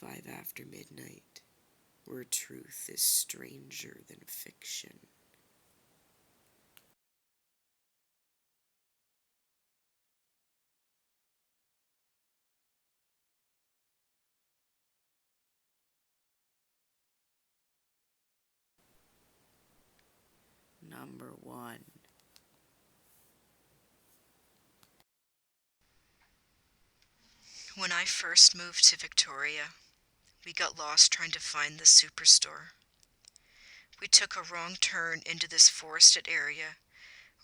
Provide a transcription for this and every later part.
5 after midnight, where truth is stranger than fiction. Number 1. When I first moved to Victoria, we got lost trying to find the superstore. We took a wrong turn into this forested area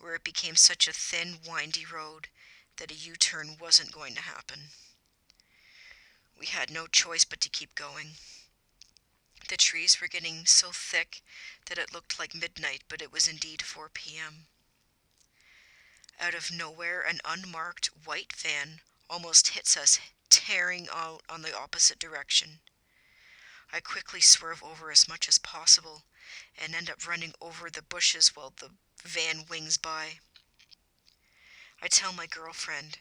where it became such a thin, windy road that a U-turn wasn't going to happen. We had no choice but to keep going. The trees were getting so thick that it looked like midnight, but it was indeed 4 p.m. Out of nowhere, an unmarked white van almost hits us, tearing out on the opposite direction. I quickly swerve over as much as possible and end up running over the bushes while the van wings by. I tell my girlfriend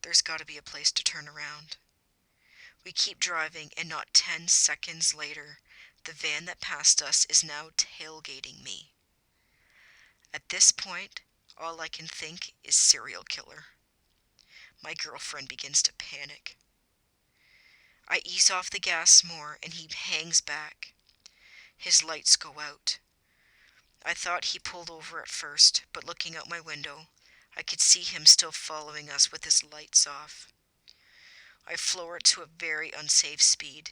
there's got to be a place to turn around. We keep driving, and not 10 seconds later, the van that passed us is now tailgating me. At this point, all I can think is serial killer. My girlfriend begins to panic. I ease off the gas more, and he hangs back. His lights go out. I thought he pulled over at first, but looking out my window, I could see him still following us with his lights off. I floor it to a very unsafe speed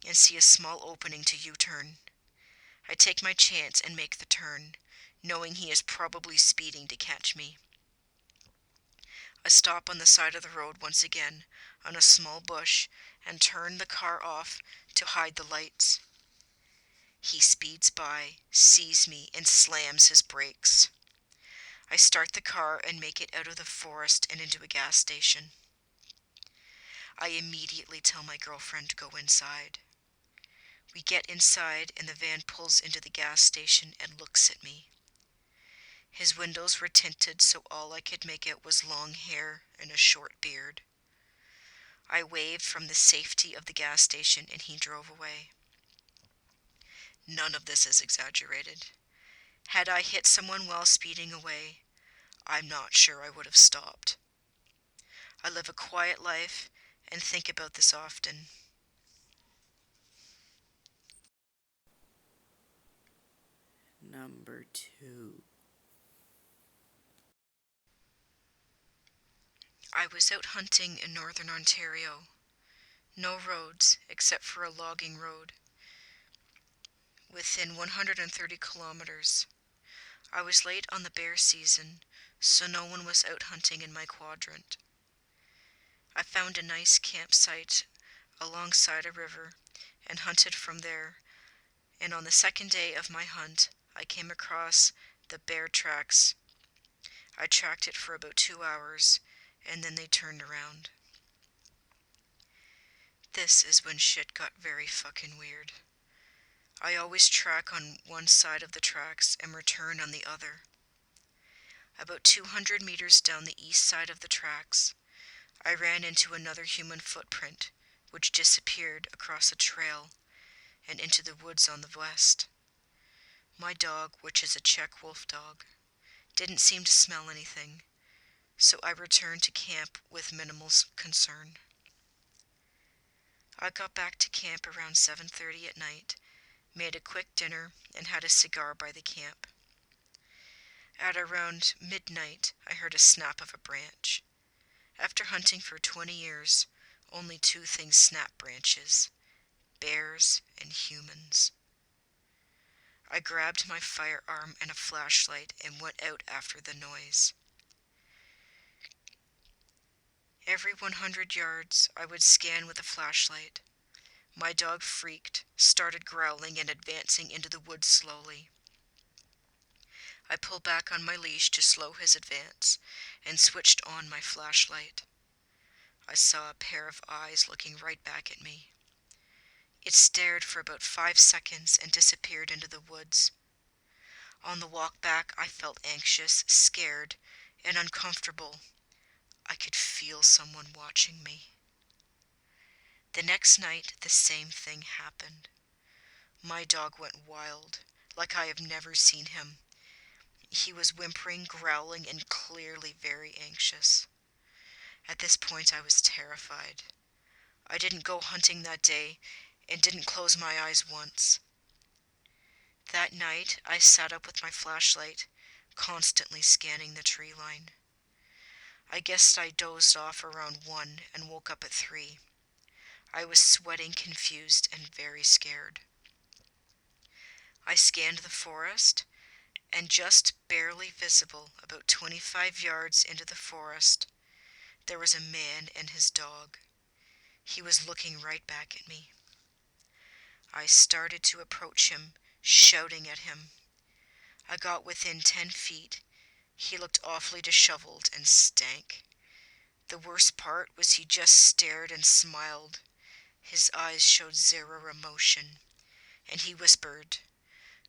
and see a small opening to U-turn. I take my chance and make the turn, knowing he is probably speeding to catch me. I stop on the side of the road once again, on a small bush, and turn the car off to hide the lights. He speeds by, sees me, and slams his brakes. I start the car and make it out of the forest and into a gas station. I immediately tell my girlfriend to go inside. We get inside, and the van pulls into the gas station and looks at me. His windows were tinted, so all I could make out was long hair and a short beard. I waved from the safety of the gas station, and he drove away. None of this is exaggerated. Had I hit someone while speeding away, I'm not sure I would have stopped. I live a quiet life and think about this often. Number 2. I was out hunting in northern Ontario. No roads except for a logging road within 130 kilometers. I was late on the bear season, so no one was out hunting in my quadrant. I found a nice campsite alongside a river and hunted from there, and on the second day of my hunt, I came across the bear tracks. I tracked it for about 2 hours, and then they turned around. This is when shit got very fucking weird. I always track on one side of the tracks and return on the other. About 200 meters down the east side of the tracks, I ran into another human footprint, which disappeared across a trail and into the woods on the west. My dog, which is a Czech wolf dog, didn't seem to smell anything, so I returned to camp with minimal concern. I got back to camp around 7:30 at night, made a quick dinner, and had a cigar by the camp. At around midnight, I heard a snap of a branch. After hunting for 20 years, only 2 things snap branches: bears and humans. I grabbed my firearm and a flashlight and went out after the noise. Every 100 yards, I would scan with a flashlight. My dog freaked, started growling, and advancing into the woods slowly. I pulled back on my leash to slow his advance and switched on my flashlight. I saw a pair of eyes looking right back at me. It stared for about 5 seconds and disappeared into the woods. On the walk back, I felt anxious, scared, and uncomfortable. I could feel someone watching me. The next night, the same thing happened. My dog went wild, like I have never seen him. He was whimpering, growling, and clearly very anxious. At this point, I was terrified. I didn't go hunting that day and didn't close my eyes once. That night, I sat up with my flashlight, constantly scanning the tree line. I guess I dozed off around 1 and woke up at 3. I was sweating, confused, and very scared. I scanned the forest, and just barely visible, about 25 yards into the forest, there was a man and his dog. He was looking right back at me. I started to approach him, shouting at him. I got within 10 feet. He looked awfully disheveled and stank. The worst part was he just stared and smiled. His eyes showed zero emotion, and he whispered,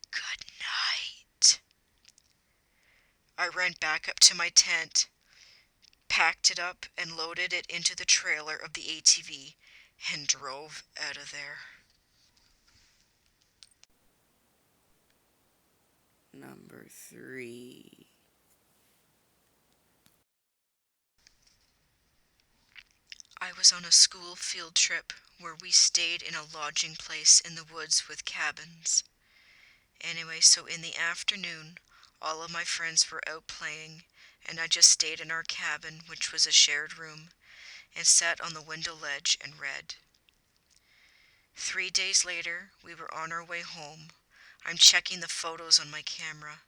"Good night." I ran back up to my tent, packed it up, and loaded it into the trailer of the ATV and drove out of there. Number 3. I was on a school field trip where we stayed in a lodging place in the woods with cabins. Anyway, so in the afternoon, all of my friends were out playing, and I just stayed in our cabin, which was a shared room, and sat on the window ledge and read. 3 days later, we were on our way home. I'm checking the photos on my camera,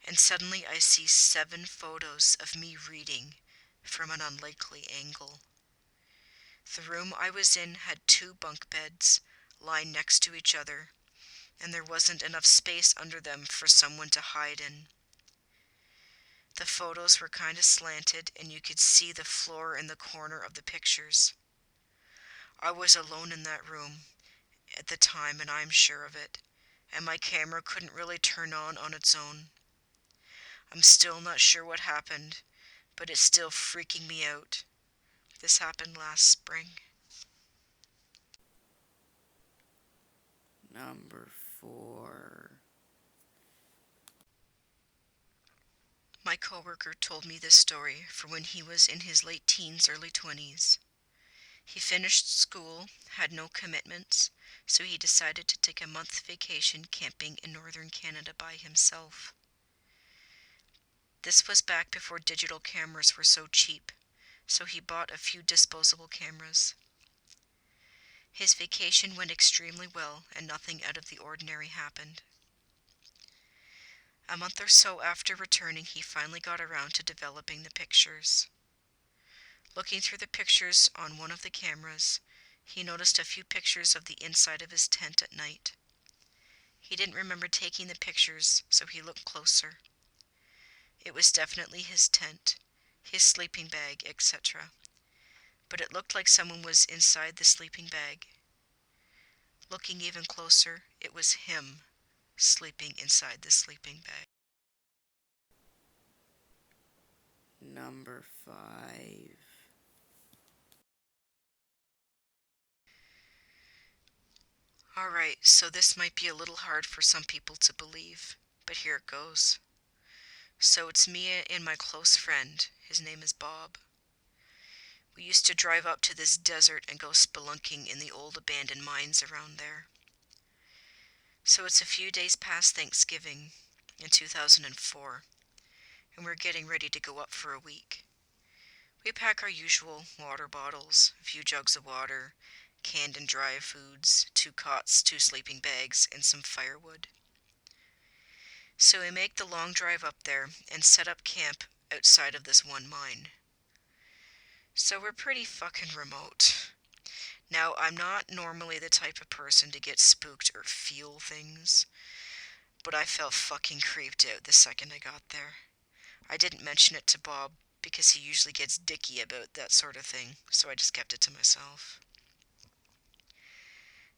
and suddenly I see 7 photos of me reading from an unlikely angle. The room I was in had 2 bunk beds lying next to each other, and there wasn't enough space under them for someone to hide in. The photos were kind of slanted, and you could see the floor in the corner of the pictures. I was alone in that room at the time, and I'm sure of it, and my camera couldn't really turn on its own. I'm still not sure what happened, but it's still freaking me out. This happened last spring. Number 4. My coworker told me this story from when he was in his late teens, early 20s. He finished school, had no commitments, so he decided to take a month vacation camping in northern Canada by himself. This was back before digital cameras were so cheap, so he bought a few disposable cameras. His vacation went extremely well, and nothing out of the ordinary happened. A month or so after returning, he finally got around to developing the pictures. Looking through the pictures on one of the cameras, he noticed a few pictures of the inside of his tent at night. He didn't remember taking the pictures, so he looked closer. It was definitely his tent, his sleeping bag, etc. But it looked like someone was inside the sleeping bag. Looking even closer, it was him sleeping inside the sleeping bag. Number 5. Alright, so this might be a little hard for some people to believe, but here it goes. So it's me and my close friend. His name is Bob. We used to drive up to this desert and go spelunking in the old abandoned mines around there. So it's a few days past Thanksgiving in 2004, and we're getting ready to go up for a week. We pack our usual water bottles, a few jugs of water, canned and dry foods, 2 cots, 2 sleeping bags, and some firewood. So we make the long drive up there and set up camp outside of this one mine. So we're pretty fucking remote. Now, I'm not normally the type of person to get spooked or feel things, but I felt fucking creeped out the second I got there. I didn't mention it to Bob because he usually gets dicky about that sort of thing, so I just kept it to myself.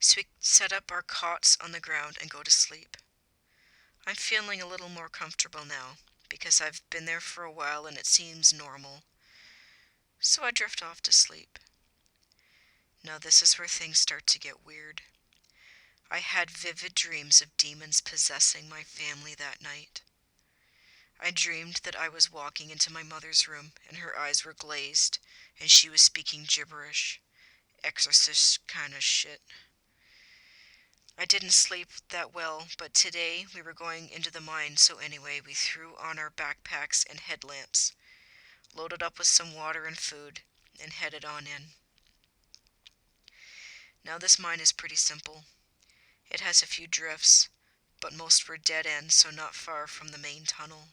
So we set up our cots on the ground and go to sleep. I'm feeling a little more comfortable now because I've been there for a while and it seems normal. So I drift off to sleep. Now this is where things start to get weird. I had vivid dreams of demons possessing my family that night. I dreamed that I was walking into my mother's room and her eyes were glazed and she was speaking gibberish. Exorcist kind of shit. I didn't sleep that well, but today we were going into the mine, so anyway, we threw on our backpacks and headlamps, loaded up with some water and food, and headed on in. Now this mine is pretty simple. It has a few drifts, but most were dead ends, so not far from the main tunnel.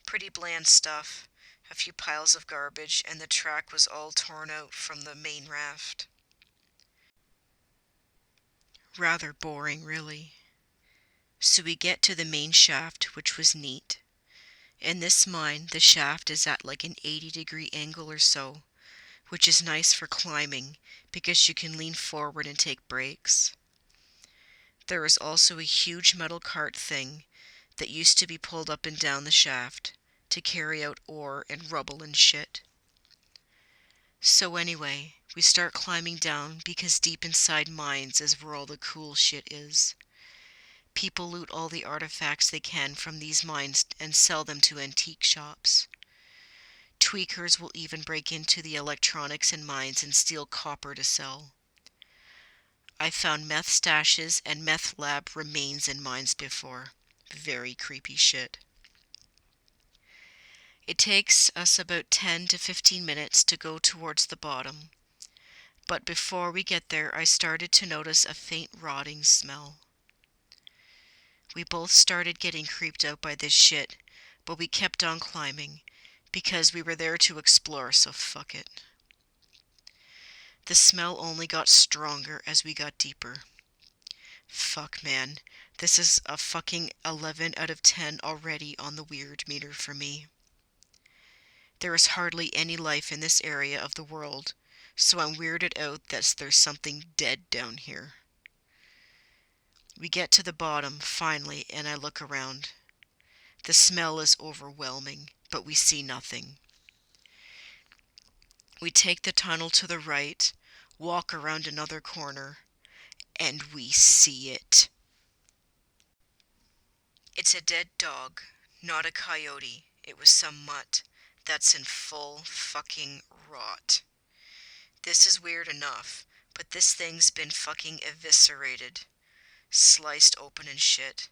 Pretty bland stuff, a few piles of garbage, and the track was all torn out from the main raft. Rather boring, really. So we get to the main shaft, which was neat. In this mine, the shaft is at like an 80-degree angle or so, which is nice for climbing because you can lean forward and take breaks. There is also a huge metal cart thing that used to be pulled up and down the shaft to carry out ore and rubble and shit. So anyway, we start climbing down because deep inside mines is where all the cool shit is. People loot all the artifacts they can from these mines and sell them to antique shops. Tweakers will even break into the electronics in mines and steal copper to sell. I found meth stashes and meth lab remains in mines before. Very creepy shit. It takes us about 10 to 15 minutes to go towards the bottom. But before we get there, I started to notice a faint rotting smell. We both started getting creeped out by this shit, but we kept on climbing because we were there to explore, so fuck it. The smell only got stronger as we got deeper. Fuck, man. This is a fucking 11 out of 10 already on the weird meter for me. There is hardly any life in this area of the world, so I'm weirded out that there's something dead down here. We get to the bottom, finally, and I look around. The smell is overwhelming, but we see nothing. We take the tunnel to the right, walk around another corner, and we see it. It's a dead dog, not a coyote. It was some mutt that's in full fucking rot. This is weird enough, but this thing's been fucking eviscerated, sliced open and shit.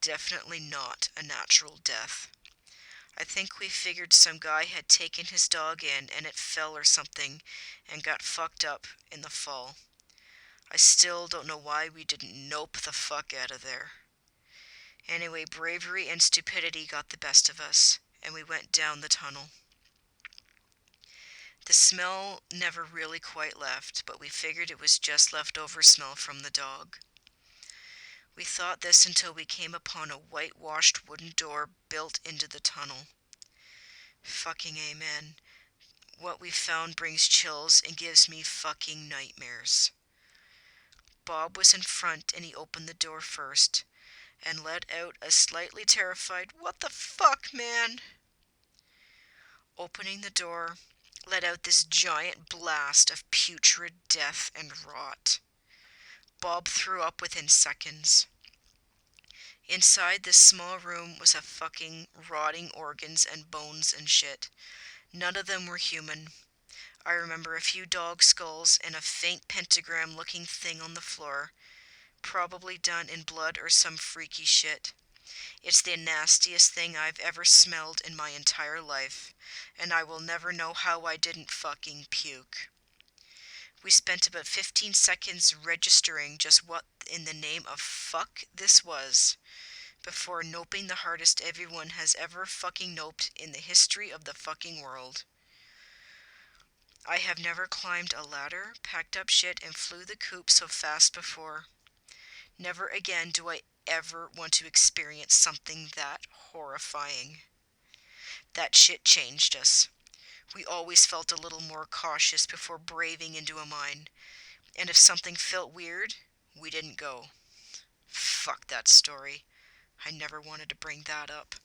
Definitely not a natural death. I think we figured some guy had taken his dog in and it fell or something and got fucked up in the fall. I still don't know why we didn't nope the fuck out of there. Anyway, bravery and stupidity got the best of us, and we went down the tunnel. The smell never really quite left, but we figured it was just leftover smell from the dog. We thought this until we came upon a whitewashed wooden door built into the tunnel. Fucking amen. What we found brings chills and gives me fucking nightmares. Bob was in front and he opened the door first and let out a slightly terrified, "What the fuck, man?" Opening the door let out this giant blast of putrid death and rot. Bob threw up within seconds. Inside this small room was a fucking rotting organs and bones and shit. None of them were human. I remember a few dog skulls and a faint pentagram-looking thing on the floor, probably done in blood or some freaky shit. It's the nastiest thing I've ever smelled in my entire life, and I will never know how I didn't fucking puke. We spent about 15 seconds registering just what in the name of fuck this was, before noping the hardest everyone has ever fucking noped in the history of the fucking world. I have never climbed a ladder, packed up shit, and flew the coop so fast before. Never again do I ever want to experience something that horrifying. That shit changed us. We always felt a little more cautious before braving into a mine, and if something felt weird, we didn't go. Fuck that story. I never wanted to bring that up.